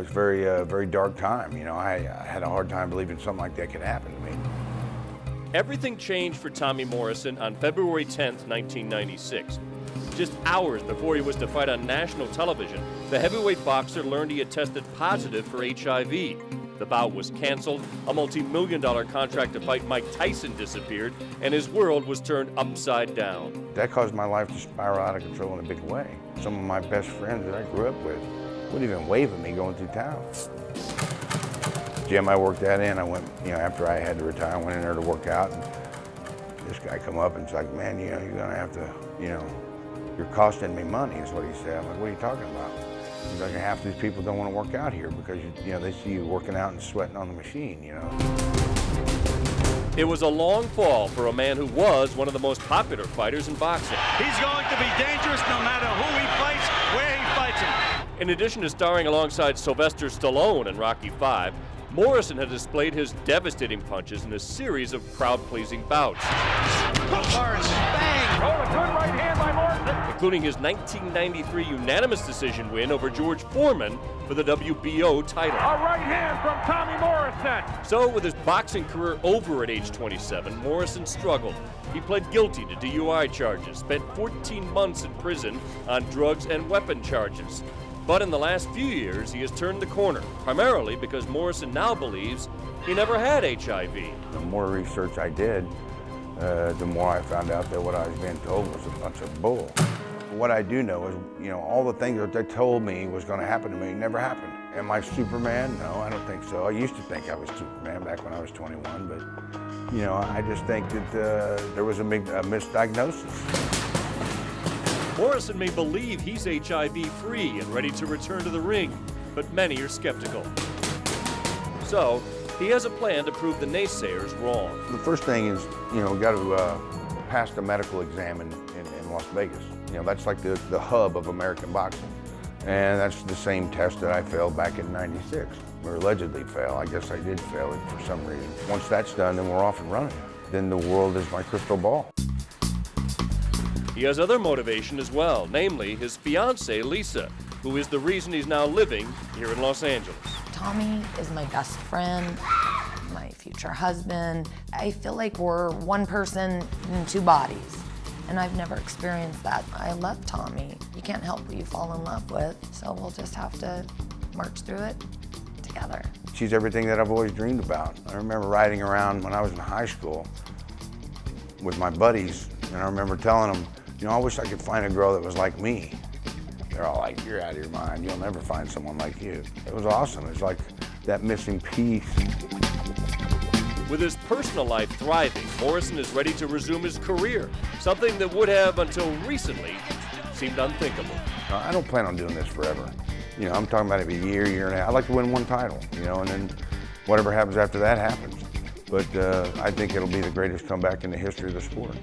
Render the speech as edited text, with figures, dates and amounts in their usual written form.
was very dark time. You know, I had a hard time believing something like that could happen to me. Everything changed for Tommy Morrison on February 10th, 1996. Just hours before he was to fight on national television, the heavyweight boxer learned he had tested positive for HIV. The bout was canceled, a multi-million-dollar contract to fight Mike Tyson disappeared, and his world was turned upside down. That caused my life to spiral out of control in a big way. Some of my best friends that I grew up with wouldn't even wave at me going through town. Gym I worked at in, I went, you know, after I had to retire, I went in there to work out, and this guy come up and it's like, man, you know, you're gonna have to, you know, you're costing me money, is what he said. I'm like, what are you talking about? He's like, half these people don't want to work out here because, you know, they see you working out and sweating on the machine, you know. It was a long fall for a man who was one of the most popular fighters in boxing. He's going to be dangerous no matter who he fights, where he fights him. In addition to starring alongside Sylvester Stallone in Rocky V, Morrison had displayed his devastating punches in a series of crowd-pleasing bouts. Morrison, bang! Oh, a good right hand by Morrison! Including his 1993 unanimous decision win over George Foreman for the WBO title. A right hand from Tommy Morrison! So, with his boxing career over at age 27, Morrison struggled. He pled guilty to DUI charges, spent 14 months in prison on drugs and weapon charges. But in the last few years, he has turned the corner, primarily because Morrison now believes he never had HIV. The more research I did, the more I found out that what I was being told was a bunch of bull. What I do know is, you know, all the things that they told me was going to happen to me never happened. Am I Superman? No, I don't think so. I used to think I was Superman back when I was 21, but, you know, I just think that there was a misdiagnosis. Morrison may believe he's HIV-free and ready to return to the ring, but many are skeptical. So, he has a plan to prove the naysayers wrong. The first thing is, you know, got to pass the medical exam in Las Vegas. You know, that's like the hub of American boxing. And that's the same test that I failed back in '96, or allegedly failed. I guess I did fail it for some reason. Once that's done, then we're off and running. Then the world is my crystal ball. He has other motivation as well, namely his fiancée, Lisa, who is the reason he's now living here in Los Angeles. Tommy is my best friend, my future husband. I feel like we're one person in two bodies, and I've never experienced that. I love Tommy. You can't help who you fall in love with, so we'll just have to march through it together. She's everything that I've always dreamed about. I remember riding around when I was in high school with my buddies, and I remember telling them, you know, I wish I could find a girl that was like me. They're all like, you're out of your mind. You'll never find someone like you. It was awesome. It was like that missing piece. With his personal life thriving, Morrison is ready to resume his career, something that would have, until recently, seemed unthinkable. I don't plan on doing this forever. You know, I'm talking about maybe a year and a half. I'd like to win one title, you know, and then whatever happens after that happens. But I think it'll be the greatest comeback in the history of the sport.